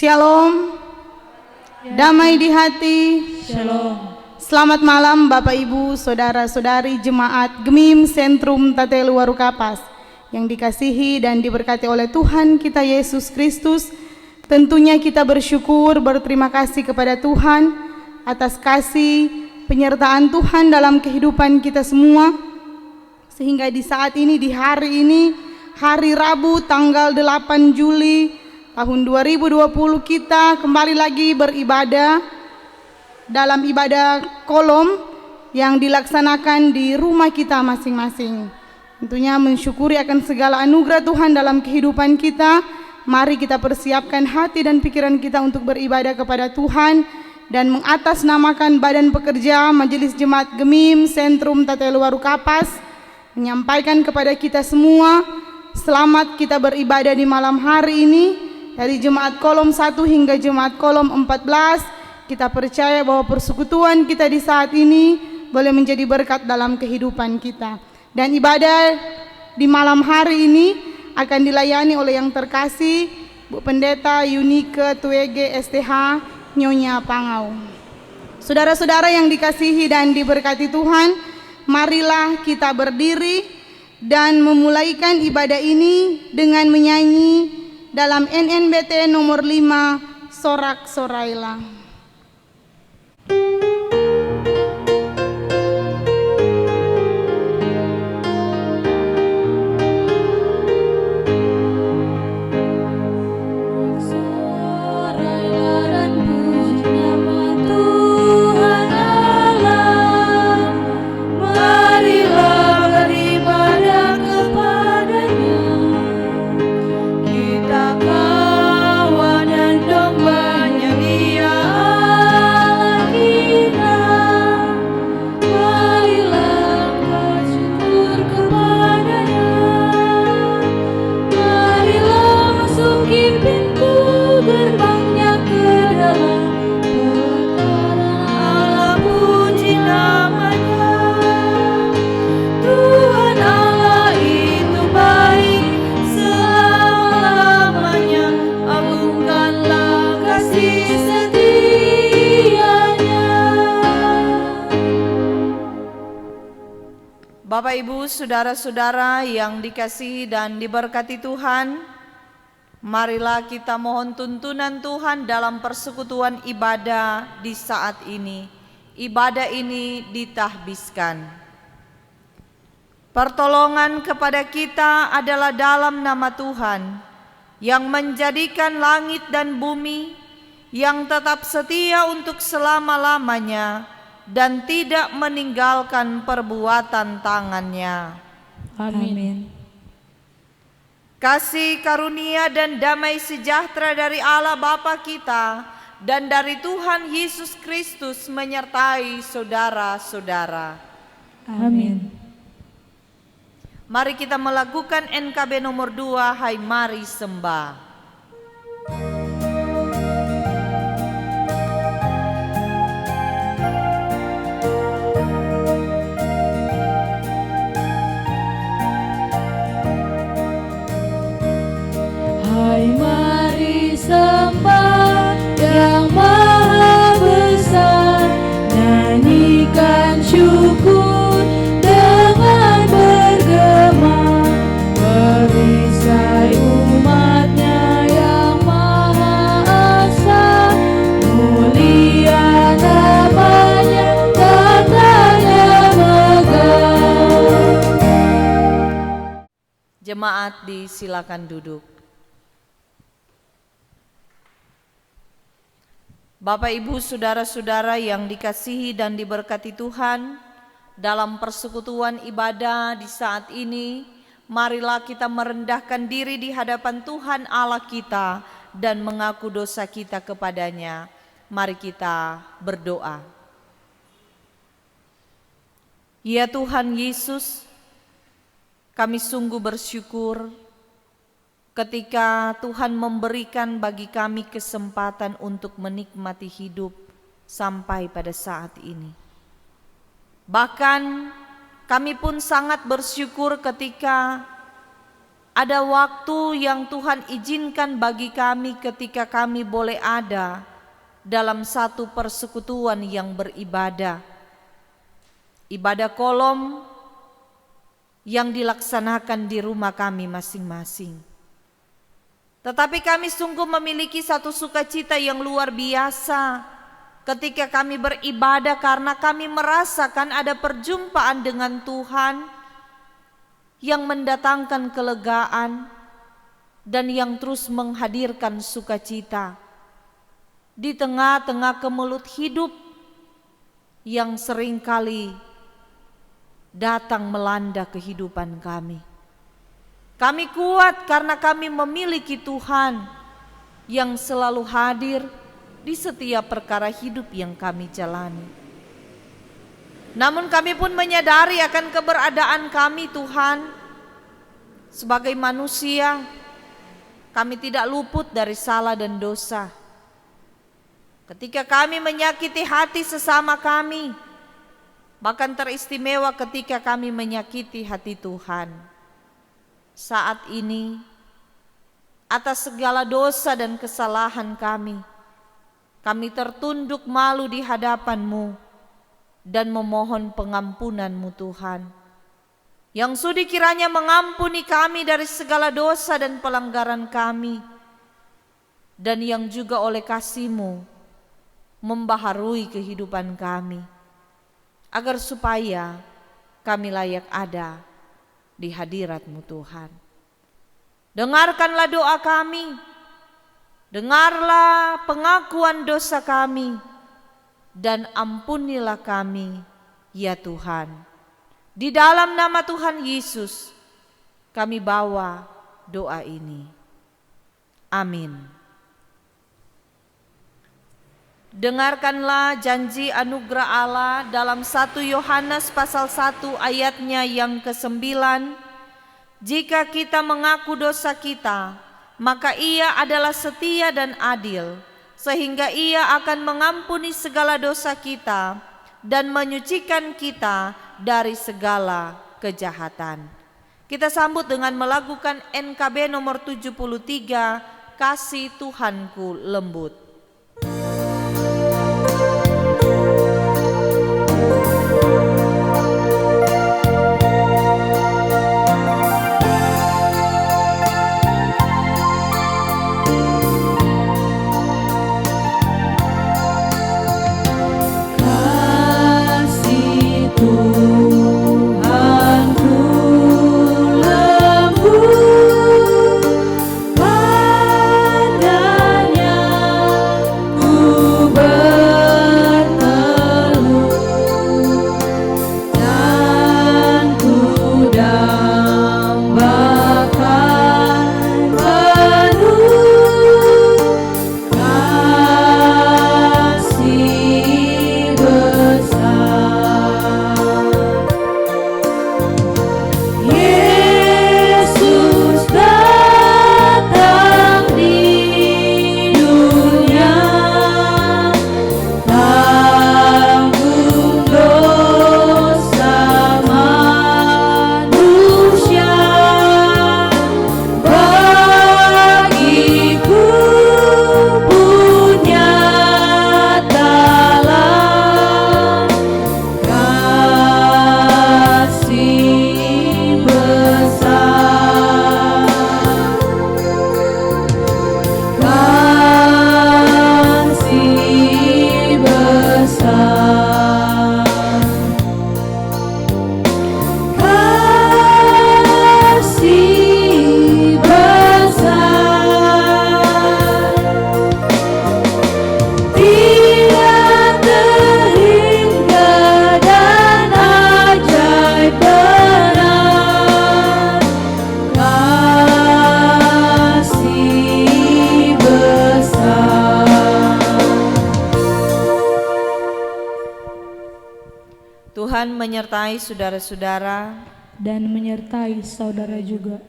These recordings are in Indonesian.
Shalom, damai di hati. Shalom. Selamat malam Bapak Ibu, Saudara-saudari Jemaat Gemim Sentrum Tatelu Warukapas yang dikasihi dan diberkati oleh Tuhan kita Yesus Kristus. Tentunya kita bersyukur, berterima kasih kepada Tuhan atas kasih penyertaan Tuhan dalam kehidupan kita semua, sehingga di saat ini, di hari ini, hari Rabu tanggal 8 Juli tahun 2020, kita kembali lagi beribadah dalam ibadah kolom yang dilaksanakan di rumah kita masing-masing. Tentunya mensyukuri akan segala anugerah Tuhan dalam kehidupan kita. Mari kita persiapkan hati dan pikiran kita untuk beribadah kepada Tuhan dan mengatasnamakan Badan Pekerja Majelis Jemaat Gemim Sentrum Tatelu Warukapas menyampaikan kepada kita semua, selamat kita beribadah di malam hari ini dari Jemaat Kolom 1 hingga Jemaat Kolom 14. Kita percaya bahwa persekutuan kita di saat ini boleh menjadi berkat dalam kehidupan kita. Dan ibadah di malam hari ini akan dilayani oleh yang terkasih Bu Pendeta Yunike Tuege STH Nyonya Pangau. Saudara-saudara yang dikasihi dan diberkati Tuhan, marilah kita berdiri dan memulaikan ibadah ini dengan menyanyi dalam NNBT nomor 5, Sorak Sorailah. Bapak Ibu, saudara-saudara yang dikasihi dan diberkati Tuhan, marilah kita mohon tuntunan Tuhan dalam persekutuan ibadah di saat ini. Ibadah ini ditahbiskan. Pertolongan kepada kita adalah dalam nama Tuhan yang menjadikan langit dan bumi, yang tetap setia untuk selama-lamanya dan tidak meninggalkan perbuatan tangannya. Amin. Kasih karunia dan damai sejahtera dari Allah Bapa kita dan dari Tuhan Yesus Kristus menyertai saudara-saudara. Amin. Mari kita melakukan NKB nomor 2, Hai Mari Sembah. Hai mari sembah yang maha besar, nyanyikan syukur dengan bergema, perisai umatnya yang maha esa, mulia namanya, tatanya megah. Jemaat disilakan duduk. Bapak Ibu saudara-saudara yang dikasihi dan diberkati Tuhan, dalam persekutuan ibadah di saat ini, marilah kita merendahkan diri di hadapan Tuhan Allah kita dan mengaku dosa kita kepadanya. Mari kita berdoa. Ya Tuhan Yesus, kami sungguh bersyukur ketika Tuhan memberikan bagi kami kesempatan untuk menikmati hidup sampai pada saat ini. Bahkan kami pun sangat bersyukur ketika Ada waktu yang Tuhan izinkan bagi kami ketika kami boleh ada dalam satu persekutuan yang beribadah. Ibadah kolom yang dilaksanakan di rumah kami masing-masing. Tetapi kami sungguh memiliki satu sukacita yang luar biasa ketika kami beribadah, karena kami merasakan ada perjumpaan dengan Tuhan yang mendatangkan kelegaan dan yang terus menghadirkan sukacita di tengah-tengah kemelut hidup yang seringkali datang melanda kehidupan kami. Kami kuat karena kami memiliki Tuhan yang selalu hadir di setiap perkara hidup yang kami jalani. Namun kami pun menyadari akan keberadaan kami, Tuhan. Sebagai manusia, kami tidak luput dari salah dan dosa. Ketika kami menyakiti hati sesama kami, bahkan teristimewa ketika kami menyakiti hati Tuhan. Saat ini, atas segala dosa dan kesalahan kami tertunduk malu di hadapan-Mu dan memohon pengampunan-Mu, Tuhan, yang sudi kiranya mengampuni kami dari segala dosa dan pelanggaran kami, dan yang juga oleh kasih-Mu membaharui kehidupan kami, agar supaya kami layak ada di hadirat-Mu, Tuhan. Dengarkanlah doa kami, dengarlah pengakuan dosa kami, dan ampunilah kami, ya Tuhan. Di dalam nama Tuhan Yesus kami bawa doa ini. Amin. Dengarkanlah janji anugerah Allah dalam 1 Yohanes pasal 1 ayatnya yang ke-9. Jika kita mengaku dosa kita, maka Ia adalah setia dan adil, sehingga Ia akan mengampuni segala dosa kita dan menyucikan kita dari segala kejahatan. Kita sambut dengan melakukan NKB nomor 73, Kasih Tuhanku Lembut. Tuhan menyertai saudara-saudara dan menyertai saudara juga.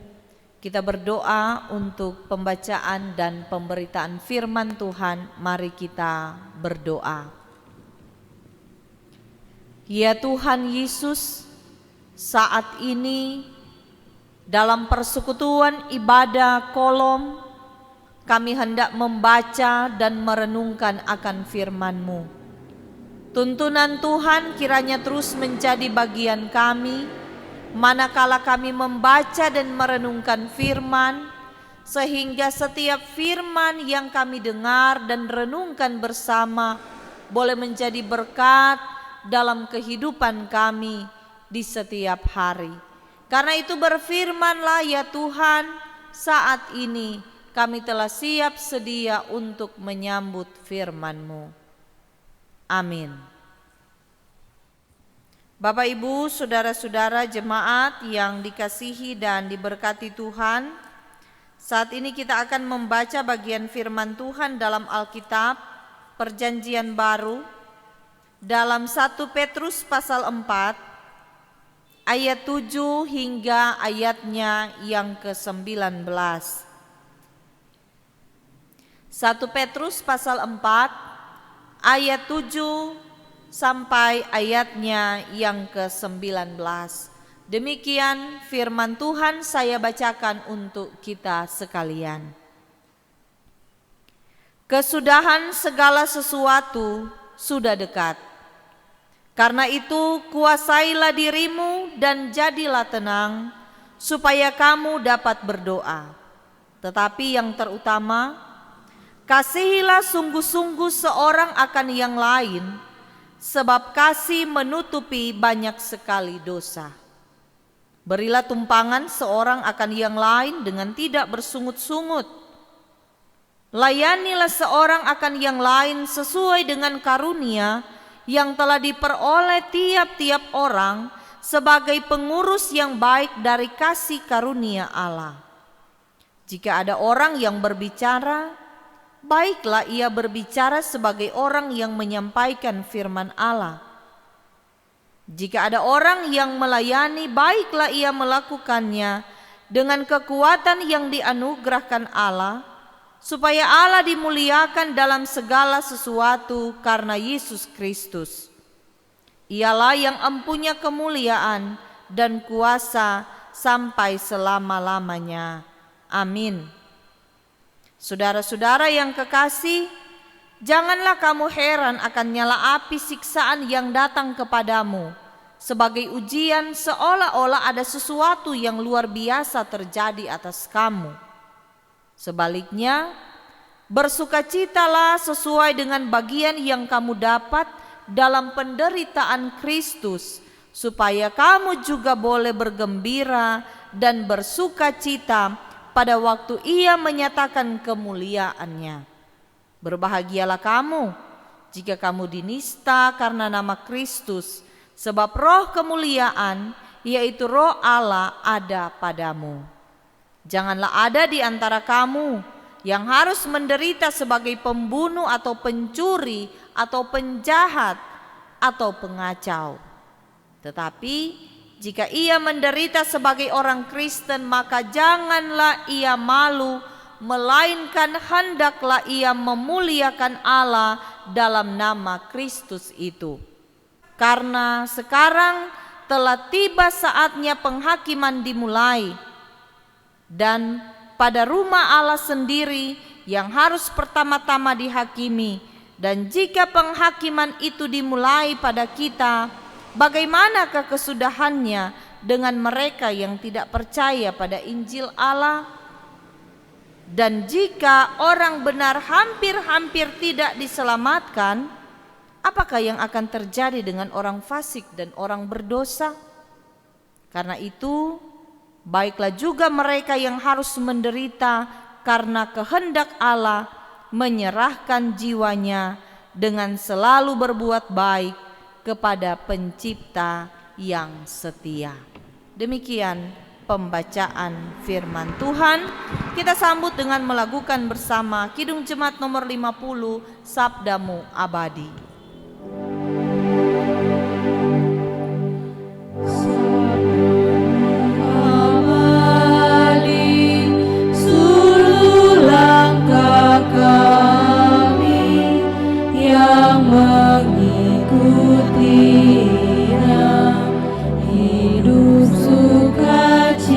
Kita berdoa untuk pembacaan dan pemberitaan firman Tuhan. Mari kita berdoa. Ya Tuhan Yesus, saat ini Dalam persekutuan ibadah kolom, kami hendak membaca dan merenungkan akan firman-Mu. Tuntunan Tuhan kiranya terus menjadi bagian kami, manakala kami membaca dan merenungkan firman, sehingga setiap firman yang kami dengar dan renungkan bersama boleh menjadi berkat dalam kehidupan kami di setiap hari. Karena itu berfirmanlah ya Tuhan, saat ini kami telah siap sedia untuk menyambut firman-Mu. Amin. Bapak, Ibu, saudara-saudara jemaat yang dikasihi dan diberkati Tuhan, saat ini kita akan membaca bagian firman Tuhan dalam Alkitab Perjanjian Baru dalam 1 Petrus pasal 4 ayat 7 hingga ayatnya yang ke-19. 1 Petrus pasal 4 ayat 7 sampai ayatnya yang ke-19. Demikian firman Tuhan saya bacakan untuk kita sekalian. Kesudahan segala sesuatu sudah dekat. Karena itu kuasailah dirimu dan jadilah tenang, supaya kamu dapat berdoa. Tetapi yang terutama, kasihilah sungguh-sungguh seorang akan yang lain, sebab kasih menutupi banyak sekali dosa. Berilah tumpangan seorang akan yang lain dengan tidak bersungut-sungut. Layanilah seorang akan yang lain sesuai dengan karunia yang telah diperoleh tiap-tiap orang sebagai pengurus yang baik dari kasih karunia Allah. Jika ada orang yang berbicara, baiklah ia berbicara sebagai orang yang menyampaikan firman Allah. Jika ada orang yang melayani, baiklah ia melakukannya dengan kekuatan yang dianugerahkan Allah, supaya Allah dimuliakan dalam segala sesuatu karena Yesus Kristus. Ialah yang empunya kemuliaan dan kuasa sampai selama-lamanya. Amin. Saudara-saudara yang kekasih, janganlah kamu heran akan nyala api siksaan yang datang kepadamu sebagai ujian, seolah-olah ada sesuatu yang luar biasa terjadi atas kamu. Sebaliknya, bersukacitalah sesuai dengan bagian yang kamu dapat dalam penderitaan Kristus, supaya kamu juga boleh bergembira dan bersukacita pada waktu Ia menyatakan kemuliaannya. Berbahagialah kamu jika kamu dinista karena nama Kristus, sebab roh kemuliaan, yaitu roh Allah, ada padamu. Janganlah ada di antara kamu yang harus menderita sebagai pembunuh atau pencuri atau penjahat atau pengacau. Tetapi jika ia menderita sebagai orang Kristen, maka janganlah ia malu, melainkan hendaklah ia memuliakan Allah dalam nama Kristus itu. Karena sekarang telah tiba saatnya penghakiman dimulai, dan pada rumah Allah sendiri yang harus pertama-tama dihakimi. Dan jika penghakiman itu dimulai pada kita, bagaimanakah kesudahannya dengan mereka yang tidak percaya pada Injil Allah? Dan jika orang benar hampir-hampir tidak diselamatkan, apakah yang akan terjadi dengan orang fasik dan orang berdosa? Karena itu, baiklah juga mereka yang harus menderita karena kehendak Allah menyerahkan jiwanya dengan selalu berbuat baik kepada Pencipta yang setia. Demikian pembacaan firman Tuhan. Kita sambut dengan melakukan bersama Kidung Jemaat nomor 50, Sabdamu Abadi. Mengikutinya hidup sukacita.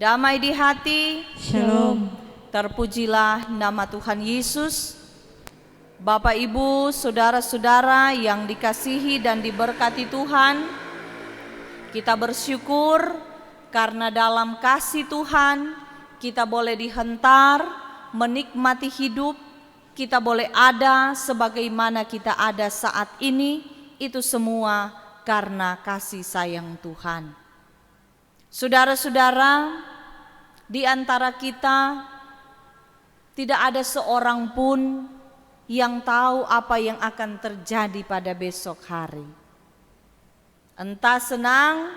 damai di hati. Shalom. Terpujilah nama Tuhan Yesus. Bapak, Ibu, saudara-saudara yang dikasihi dan diberkati Tuhan, kita bersyukur karena dalam kasih Tuhan kita boleh dihentar, menikmati hidup, kita boleh ada sebagaimana kita ada saat ini. Itu semua karena kasih sayang Tuhan. Saudara-saudara, di antara kita tidak ada seorang pun yang tahu apa yang akan terjadi pada besok hari. Entah senang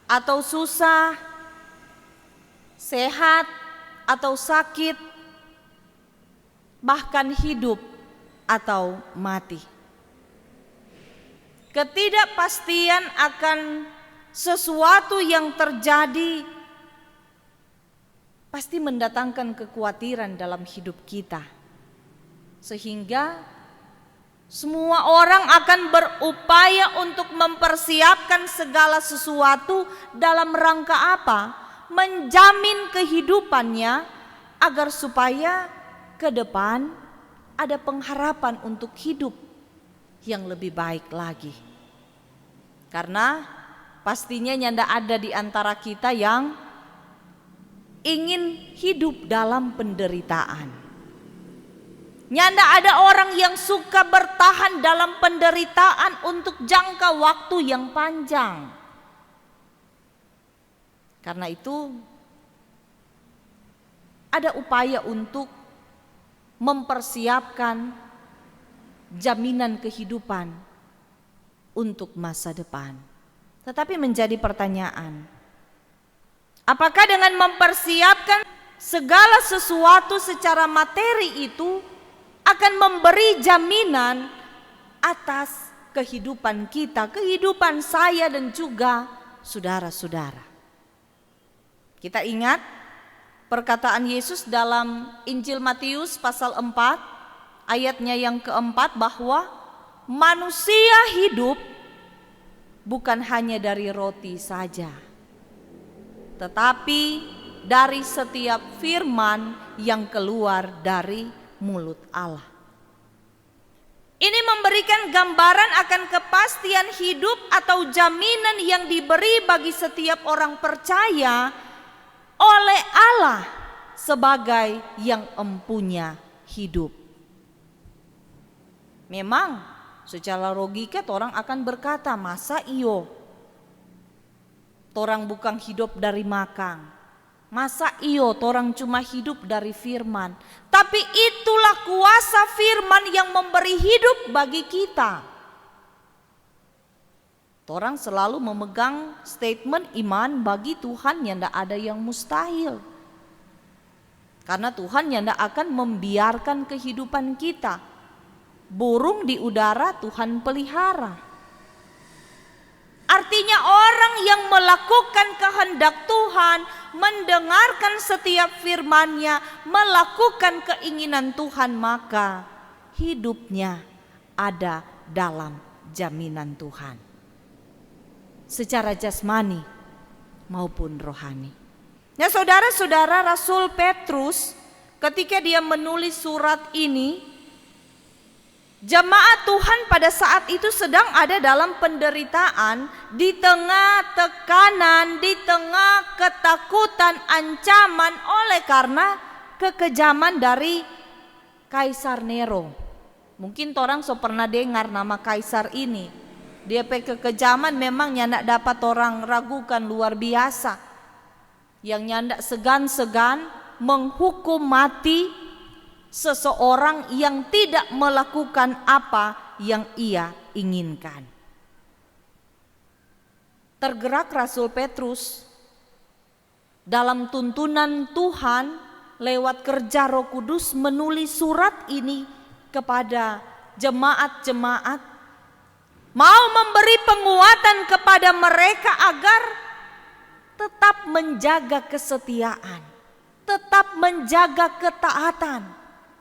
atau susah, sehat atau sakit, bahkan hidup atau mati. Ketidakpastian akan sesuatu yang terjadi pasti mendatangkan kekhawatiran dalam hidup kita. Sehingga semua orang akan berupaya untuk mempersiapkan segala sesuatu dalam rangka apa? Menjamin kehidupannya agar supaya ke depan ada pengharapan untuk hidup yang lebih baik lagi. Karena pastinya nyanda ada di antara kita yang ingin hidup dalam penderitaan. Nyanda ada orang yang suka bertahan dalam penderitaan untuk jangka waktu yang panjang. Karena itu ada upaya untuk mempersiapkan jaminan kehidupan untuk masa depan. Tetapi menjadi pertanyaan, apakah dengan mempersiapkan segala sesuatu secara materi itu akan memberi jaminan atas kehidupan kita, kehidupan saya dan juga saudara-saudara? Kita ingat perkataan Yesus dalam Injil Matius pasal 4 ayatnya yang keempat, bahwa manusia hidup bukan hanya dari roti saja, tetapi dari setiap firman yang keluar dari mulut Allah. Ini memberikan gambaran akan kepastian hidup atau jaminan yang diberi bagi setiap orang percaya oleh Allah sebagai yang empunya hidup. Memang secara logika orang akan berkata, masa iyo torang bukan hidup dari makan, masa iyo torang cuma hidup dari firman. Tapi itulah kuasa firman yang memberi hidup bagi kita. Torang selalu memegang statement iman, bagi Tuhan yang tidak ada yang mustahil. Karena Tuhan yang tidak akan membiarkan kehidupan kita. Burung di udara Tuhan pelihara. Artinya orang yang melakukan kehendak Tuhan, mendengarkan setiap firman-Nya, melakukan keinginan Tuhan, maka hidupnya ada dalam jaminan Tuhan. Secara jasmani maupun rohani. Ya saudara-saudara, Rasul Petrus ketika dia menulis surat ini, jemaat Tuhan pada saat itu sedang ada dalam penderitaan, di tengah tekanan, di tengah ketakutan, ancaman oleh karena kekejaman dari Kaisar Nero. Mungkin orang so pernah dengar nama Kaisar ini. Dia pakai kekejaman memang nyandak dapat orang ragukan, luar biasa. Yang nyandak segan-segan menghukum mati seseorang yang tidak melakukan apa yang ia inginkan. Tergerak Rasul Petrus dalam tuntunan Tuhan lewat kerja Roh Kudus menulis surat ini kepada jemaat-jemaat, mau memberi penguatan kepada mereka agar tetap menjaga kesetiaan, tetap menjaga ketaatan,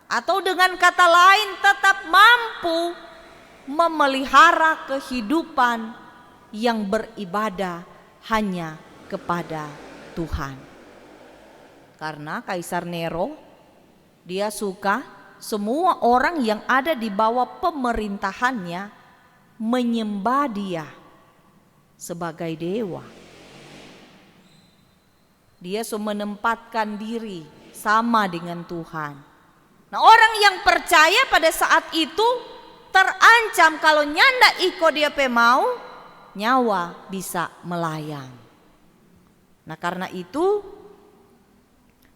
atau dengan kata lain tetap mampu memelihara kehidupan yang beribadah hanya kepada Tuhan. Karena Kaisar Nero dia suka semua orang yang ada di bawah pemerintahannya menyembah dia sebagai dewa. Dia menempatkan diri sama dengan Tuhan. Nah, orang yang percaya pada saat itu terancam kalau nyanda iko dia mau, nyawa bisa melayang. Nah, karena itu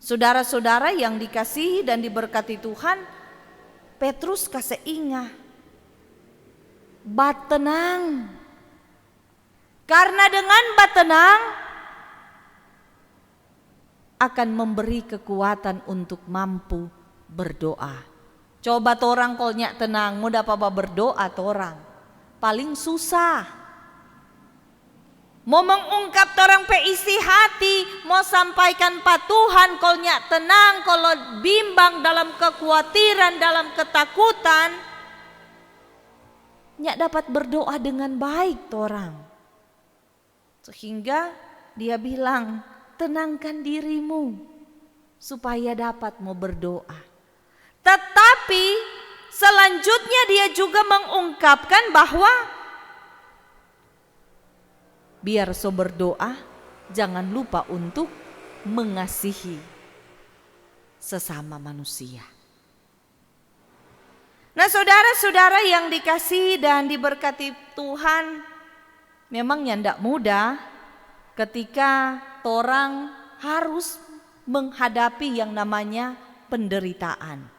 saudara-saudara yang dikasihi dan diberkati Tuhan, Petrus kasih ingat, batenang. Karena dengan batenang akan memberi kekuatan untuk mampu berdoa. Coba torang kol nyak tenang, mudah apa berdoa torang. Paling susah. Mau mengungkap torang pe isi hati, mau sampaikan pak Tuhan kol nyak tenang, kalau bimbang dalam kekhawatiran, dalam ketakutan, nyak dapat berdoa dengan baik torang. Sehingga dia bilang, tenangkan dirimu supaya dapat mau berdoa. Tetapi selanjutnya dia juga mengungkapkan bahwa biar so berdoa jangan lupa untuk mengasihi sesama manusia. Nah, saudara-saudara yang dikasihi dan diberkati Tuhan, memang ndak mudah ketika orang harus menghadapi yang namanya penderitaan.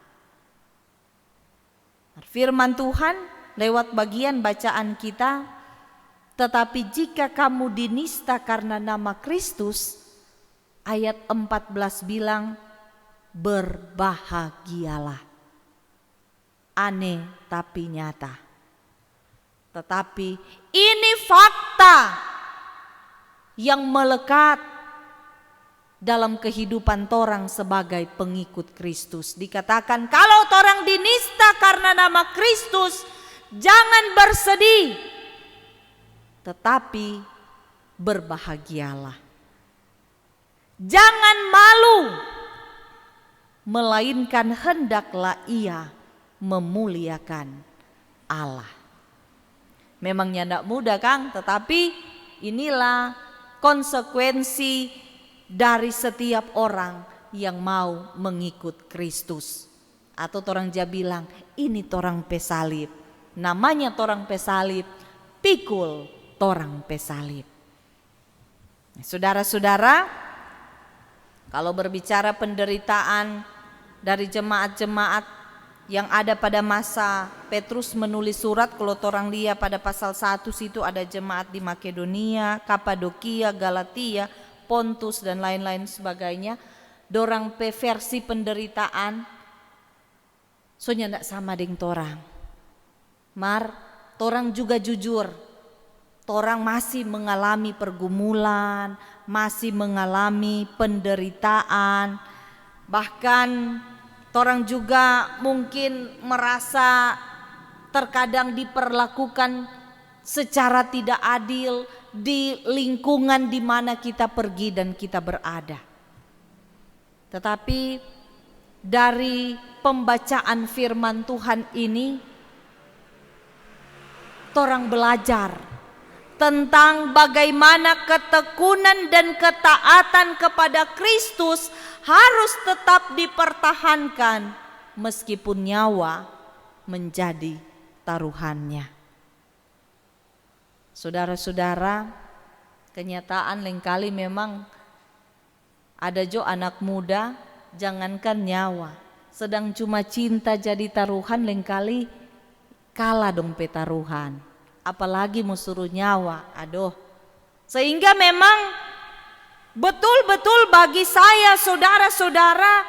Firman Tuhan lewat bagian bacaan kita, tetapi jika kamu dinista karena nama Kristus, ayat 14 bilang, berbahagialah. Aneh tapi nyata. Tetapi ini fakta yang melekat dalam kehidupan torang sebagai pengikut Kristus. Dikatakan kalau torang dinista karena nama Kristus, jangan bersedih, tetapi berbahagialah. Jangan malu, melainkan hendaklah ia memuliakan Allah. Memangnya tidak mudah Kang, tetapi inilah konsekuensi dari setiap orang yang mau mengikut Kristus. Atau torang ja bilang, ini torang pesalib. Namanya torang pesalib, pikul torang pesalib. Saudara-saudara, kalau berbicara penderitaan dari jemaat-jemaat yang ada pada masa Petrus menulis surat, kalau torang lihat pada pasal 1 situ ada jemaat di Makedonia, Kapadokia, Galatia, Pontus dan lain-lain sebagainya. Dorang pe versi penderitaan soalnya ndak sama dengan torang. Mar, torang juga jujur, torang masih mengalami pergumulan, masih mengalami penderitaan. Bahkan torang juga mungkin merasa terkadang diperlakukan secara tidak adil di lingkungan di mana kita pergi dan kita berada. Tetapi dari pembacaan firman Tuhan ini, torang belajar tentang bagaimana ketekunan dan ketaatan kepada Kristus harus tetap dipertahankan meskipun nyawa menjadi taruhannya. Saudara-saudara, kenyataan lengkali memang ada jo anak muda, jangankan nyawa, sedang cuma cinta jadi taruhan lengkali kalah dong petaruhan. Apalagi mau suruh nyawa, aduh. Sehingga memang betul-betul bagi saya saudara-saudara,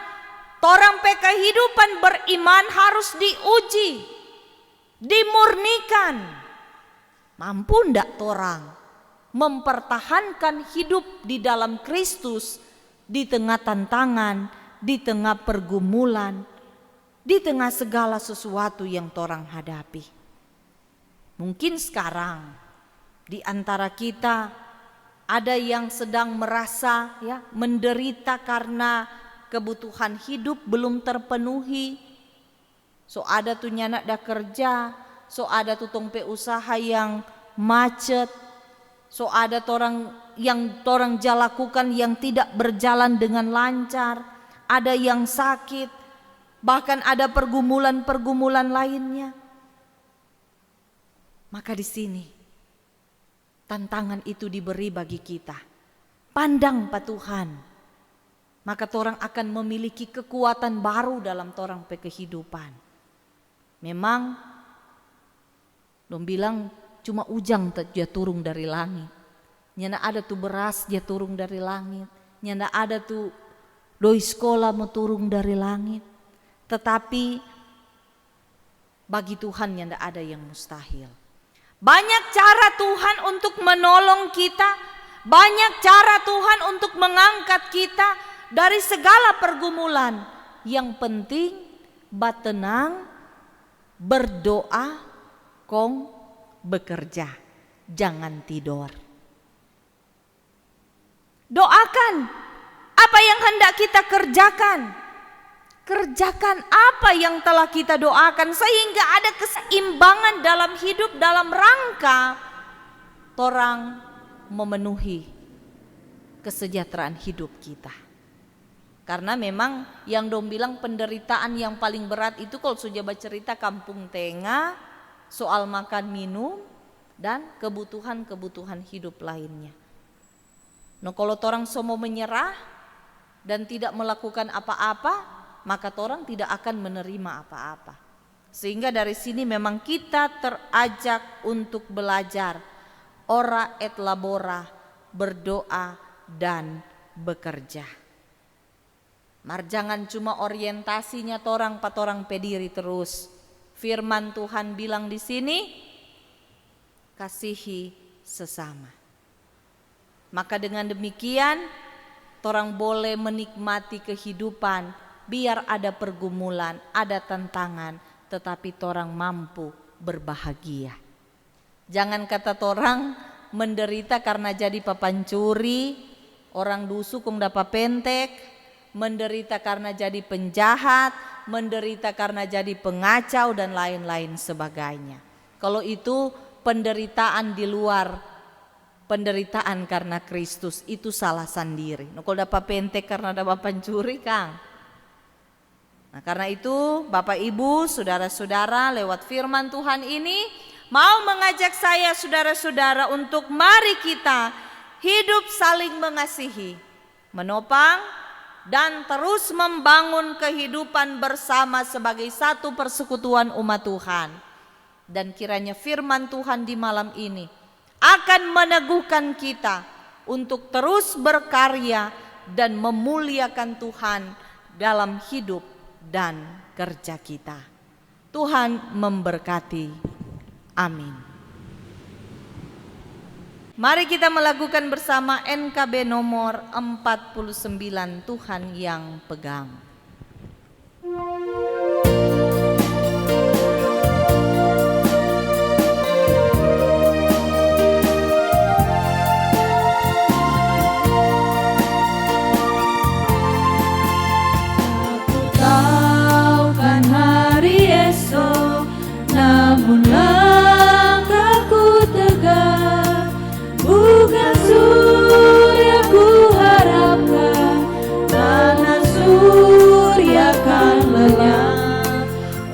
torang pe kehidupan beriman harus diuji, dimurnikan. Mampu ndak torang mempertahankan hidup di dalam Kristus di tengah tantangan, di tengah pergumulan, di tengah segala sesuatu yang torang hadapi. Mungkin sekarang di antara kita ada yang sedang merasa ya menderita karena kebutuhan hidup belum terpenuhi. So ada tuh nyanak dah kerja, so ada tuh tong pe usaha yang macet, so ada torang yang torang jalakukan yang tidak berjalan dengan lancar, ada yang sakit, bahkan ada pergumulan-pergumulan lainnya. Maka di sini tantangan itu diberi bagi kita. Pandang pa Tuhan, maka torang akan memiliki kekuatan baru dalam torang pe kehidupan. Memang dong bilang cuma ujang dia turun dari langit. Nyana ada tuh beras dia turun dari langit. Nyana ada tuh doi sekolah mau turun dari langit. Tetapi bagi Tuhan nyanda ada yang mustahil. Banyak cara Tuhan untuk menolong kita. Banyak cara Tuhan untuk mengangkat kita dari segala pergumulan. Yang penting batenang, berdoa, kong bekerja, jangan tidur. Doakan apa yang hendak kita kerjakan. Kerjakan apa yang telah kita doakan sehingga ada keseimbangan dalam hidup dalam rangka torang memenuhi kesejahteraan hidup kita. Karena memang yang dong bilang penderitaan yang paling berat itu kalau sudah bercerita kampung tengah, soal makan minum dan kebutuhan-kebutuhan hidup lainnya. No kalau torang semua menyerah dan tidak melakukan apa-apa, maka torang tidak akan menerima apa-apa. Sehingga dari sini memang kita terajak untuk belajar ora et labora, berdoa dan bekerja. Mar jangan cuma orientasinya torang pediri terus. Firman Tuhan bilang di sini, kasihi sesama. Maka dengan demikian, torang boleh menikmati kehidupan, biar ada pergumulan, ada tantangan, tetapi torang mampu berbahagia. Jangan kata torang menderita karena jadi papancuri, orang dusu kong dapat pentek, menderita karena jadi penjahat, menderita karena jadi pengacau dan lain-lain sebagainya. Kalau itu penderitaan di luar penderitaan karena Kristus, itu salah sendiri. Nah, kalau dapat pentek karena dapat pencuri, Kang. Nah, karena itu Bapak Ibu, saudara-saudara, lewat firman Tuhan ini mau mengajak saya saudara-saudara untuk mari kita hidup saling mengasihi, menopang dan terus membangun kehidupan bersama sebagai satu persekutuan umat Tuhan. Dan kiranya firman Tuhan di malam ini akan meneguhkan kita untuk terus berkarya dan memuliakan Tuhan dalam hidup dan kerja kita. Tuhan memberkati. Amin. Mari kita melakukan bersama NKB nomor 49, Tuhan yang pegang. Aku tahu kan hari esok, namun langkahku tegak. Bukan surya ku harapkan, karena surya kan lenyap.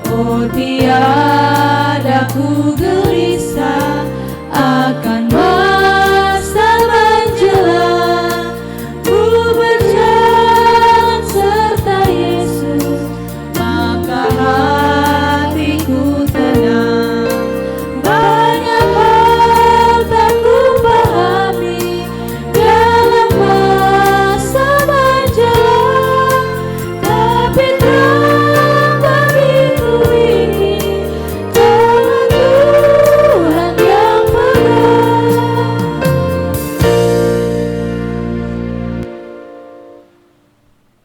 Oh tiada ku gelisah akan masa menjelang. Ku berjalan serta Yesus, maka hatiku tenang. Banyak hal tak ku pahami dalam masa menjelang, tapi terang bagiku ini tangan Tuhan yang pegang.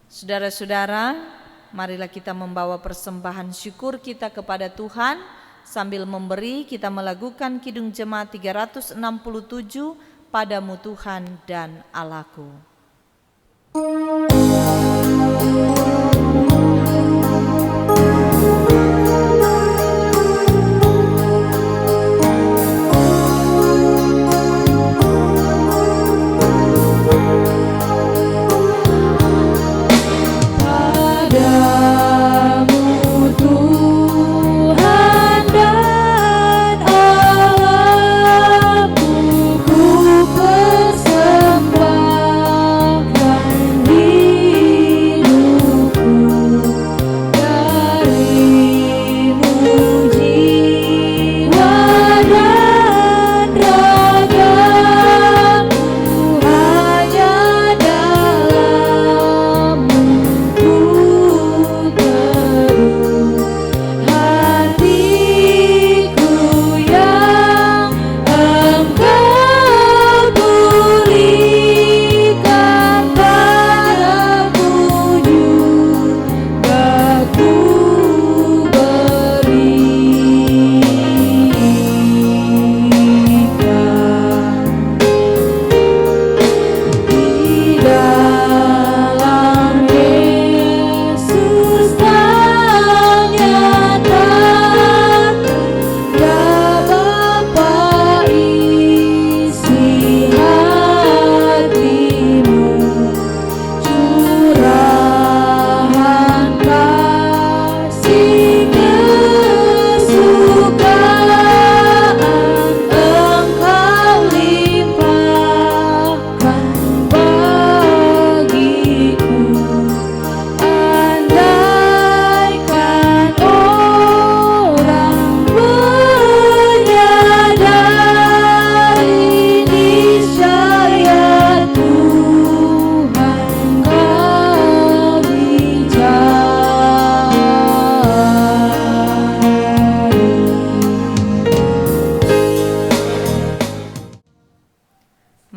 Saudara-saudara, marilah kita membawa persembahan syukur kita kepada Tuhan. Sambil memberi, kita melakukan Kidung Jemaat 367, Padamu Tuhan dan Allahku.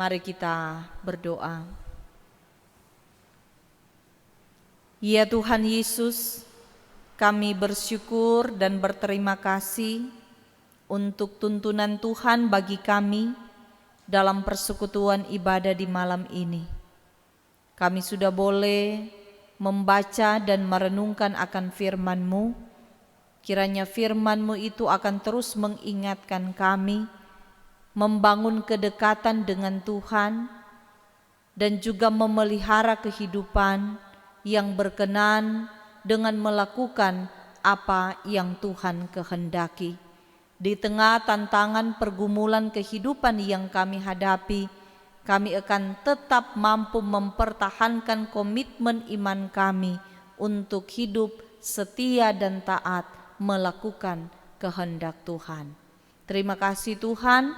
Mari kita berdoa. Ya Tuhan Yesus, kami bersyukur dan berterima kasih untuk tuntunan Tuhan bagi kami dalam persekutuan ibadah di malam ini. Kami sudah boleh membaca dan merenungkan akan firman-Mu. Kiranya firman-Mu itu akan terus mengingatkan kami, membangun kedekatan dengan Tuhan, dan juga memelihara kehidupan yang berkenan dengan melakukan apa yang Tuhan kehendaki. Di tengah tantangan pergumulan kehidupan yang kami hadapi, kami akan tetap mampu mempertahankan komitmen iman kami untuk hidup setia dan taat melakukan kehendak Tuhan. Terima kasih Tuhan,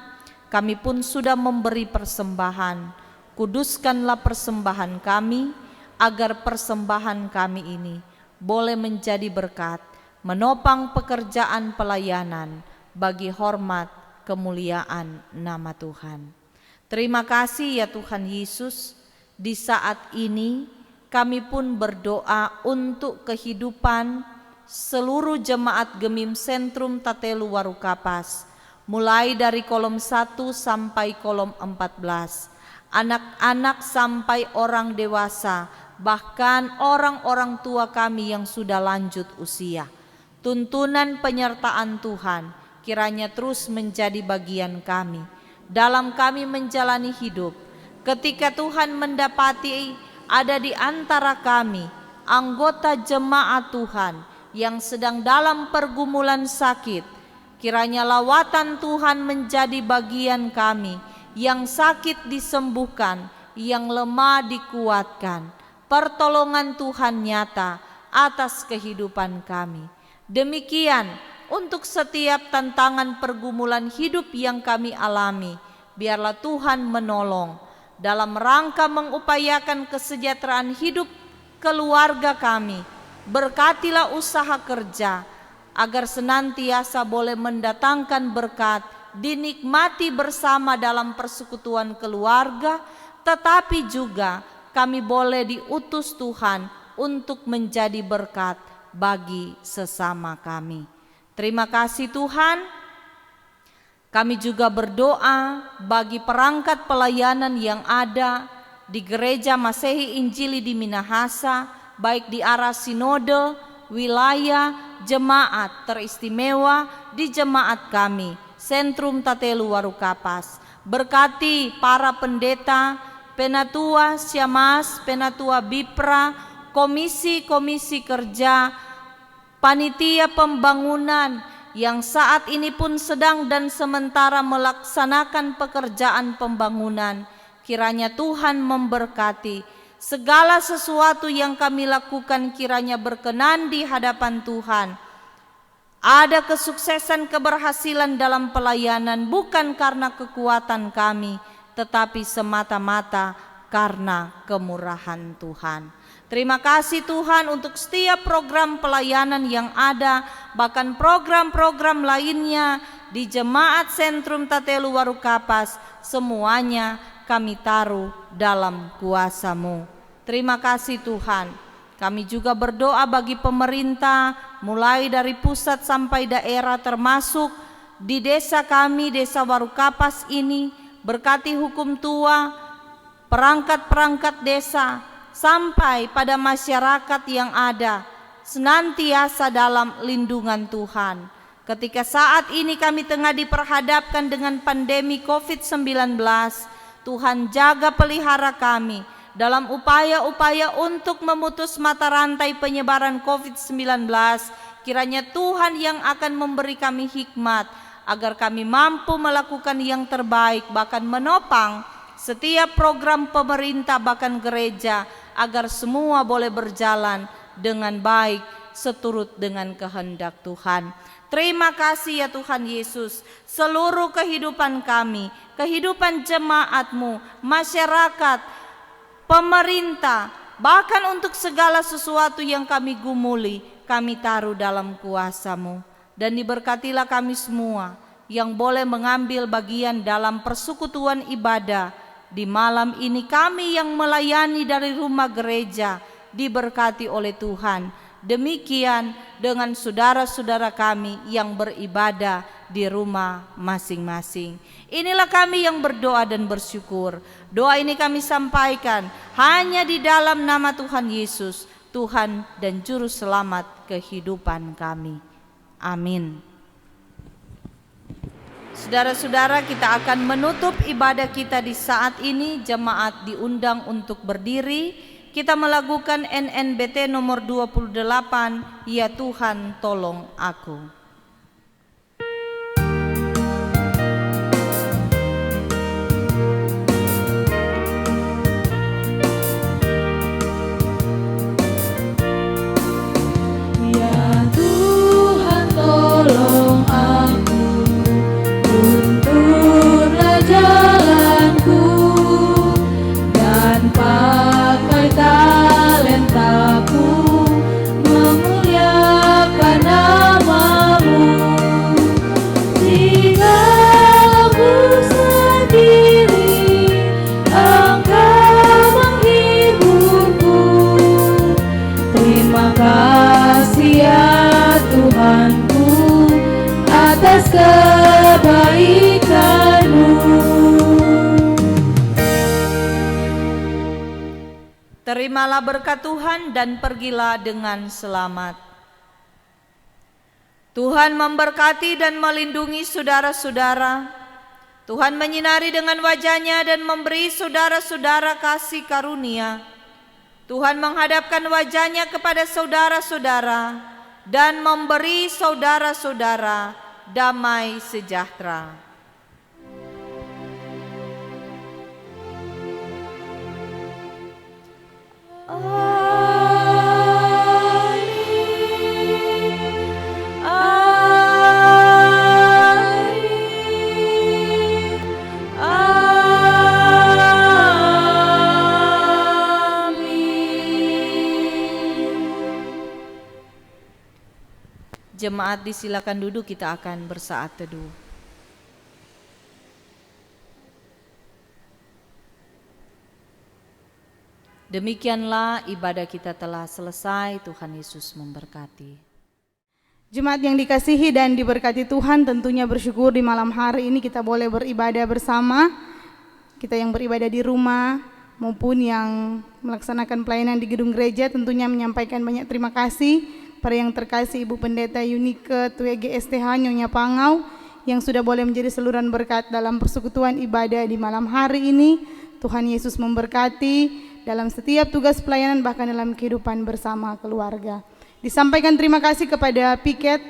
kami pun sudah memberi persembahan. Kuduskanlah persembahan kami, agar persembahan kami ini boleh menjadi berkat, menopang pekerjaan pelayanan bagi hormat kemuliaan nama Tuhan. Terima kasih ya Tuhan Yesus, di saat ini kami pun berdoa untuk kehidupan seluruh jemaat Gemim Sentrum Tatelu Warukapas, mulai dari kolom 1 sampai kolom 14, anak-anak sampai orang dewasa, bahkan orang-orang tua kami yang sudah lanjut usia. Tuntunan penyertaan Tuhan kiranya terus menjadi bagian kami dalam kami menjalani hidup. Ketika Tuhan mendapati ada di antara kami anggota jemaat Tuhan yang sedang dalam pergumulan sakit, kiranya lawatan Tuhan menjadi bagian kami, yang sakit disembuhkan, yang lemah dikuatkan. Pertolongan Tuhan nyata atas kehidupan kami. Demikian untuk setiap tantangan pergumulan hidup yang kami alami, biarlah Tuhan menolong dalam rangka mengupayakan kesejahteraan hidup keluarga kami. Berkatilah usaha kerja, agar senantiasa boleh mendatangkan berkat, dinikmati bersama dalam persekutuan keluarga, tetapi juga kami boleh diutus Tuhan untuk menjadi berkat bagi sesama kami. Terima kasih Tuhan. Kami juga berdoa bagi perangkat pelayanan yang ada di Gereja Masehi Injili di Minahasa baik di arah sinode, wilayah, jemaat teristimewa di jemaat kami, Sentrum Tatelu Warukapas. Berkati para pendeta, penatua Syamas, penatua Bipra, komisi-komisi kerja, panitia pembangunan yang saat ini pun sedang dan sementara melaksanakan pekerjaan pembangunan. Kiranya Tuhan memberkati segala sesuatu yang kami lakukan, kiranya berkenan di hadapan Tuhan. Ada kesuksesan, keberhasilan dalam pelayanan bukan karena kekuatan kami, tetapi semata-mata karena kemurahan Tuhan. Terima kasih Tuhan untuk setiap program pelayanan yang ada, bahkan program-program lainnya di Jemaat Sentrum Tatelu Warukapas, semuanya kami taruh dalam kuasa-Mu. Terima kasih Tuhan. Kami juga berdoa bagi pemerintah, mulai dari pusat sampai daerah, termasuk di desa kami, Desa Warukapas ini. Berkati hukum tua, perangkat-perangkat desa, sampai pada masyarakat yang ada, senantiasa dalam lindungan Tuhan. Ketika saat ini kami tengah diperhadapkan dengan pandemi COVID-19, Tuhan jaga pelihara kami dalam upaya-upaya untuk memutus mata rantai penyebaran COVID-19. Kiranya Tuhan yang akan memberi kami hikmat agar kami mampu melakukan yang terbaik, bahkan menopang setiap program pemerintah bahkan gereja, agar semua boleh berjalan dengan baik seturut dengan kehendak Tuhan. Terima kasih ya Tuhan Yesus, seluruh kehidupan kami, kehidupan jemaat-Mu, masyarakat, pemerintah, bahkan untuk segala sesuatu yang kami gumuli, kami taruh dalam kuasa-Mu. Dan diberkatilah kami semua yang boleh mengambil bagian dalam persekutuan ibadah di malam ini. Kami yang melayani dari rumah gereja diberkati oleh Tuhan. Demikian dengan saudara-saudara kami yang beribadah di rumah masing-masing. Inilah kami yang berdoa dan bersyukur. Doa ini kami sampaikan hanya di dalam nama Tuhan Yesus, Tuhan dan Juru Selamat kehidupan kami. Amin. Saudara-saudara, kita akan menutup ibadah kita di saat ini. Jemaat diundang untuk berdiri. Kita melakukan NNBT nomor 28, Ya Tuhan tolong aku. Ya Tuhan tolong aku, tuntunlah jalanku, dan pakai talentaku memuliakan nama-Mu. Jika aku sendiri, Engkau menghiburku. Terima kasih ya Tuhanku atas kebaikan-Mu. Terimalah berkat Tuhan dan pergilah dengan selamat. Tuhan memberkati dan melindungi saudara-saudara. Tuhan menyinari dengan wajah-Nya dan memberi saudara-saudara kasih karunia. Tuhan menghadapkan wajah-Nya kepada saudara-saudara dan memberi saudara-saudara damai sejahtera. Jemaat disilakan duduk, kita akan bersaat teduh. Demikianlah ibadah kita telah selesai. Tuhan Yesus memberkati. Jemaat yang dikasihi dan diberkati Tuhan, tentunya bersyukur di malam hari ini kita boleh beribadah bersama. Kita yang beribadah di rumah maupun yang melaksanakan pelayanan di gedung gereja, tentunya menyampaikan banyak terima kasih pada yang terkasih Ibu Pendeta Yunike WGSTH Nyonya Pangau yang sudah boleh menjadi saluran berkat dalam persekutuan ibadah di malam hari ini. Tuhan Yesus memberkati dalam setiap tugas pelayanan, bahkan dalam kehidupan bersama keluarga. Disampaikan terima kasih kepada piket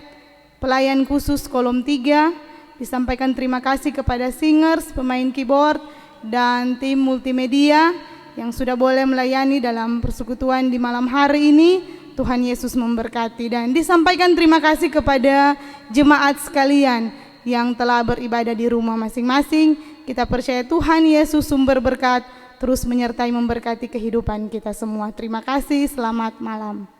pelayan khusus kolom 3, disampaikan terima kasih kepada singers, pemain keyboard, dan tim multimedia yang sudah boleh melayani dalam persekutuan di malam hari ini. Tuhan Yesus memberkati. Dan disampaikan terima kasih kepada jemaat sekalian yang telah beribadah di rumah masing-masing. Kita percaya Tuhan Yesus sumber berkat terus menyertai memberkati kehidupan kita semua. Terima kasih, selamat malam.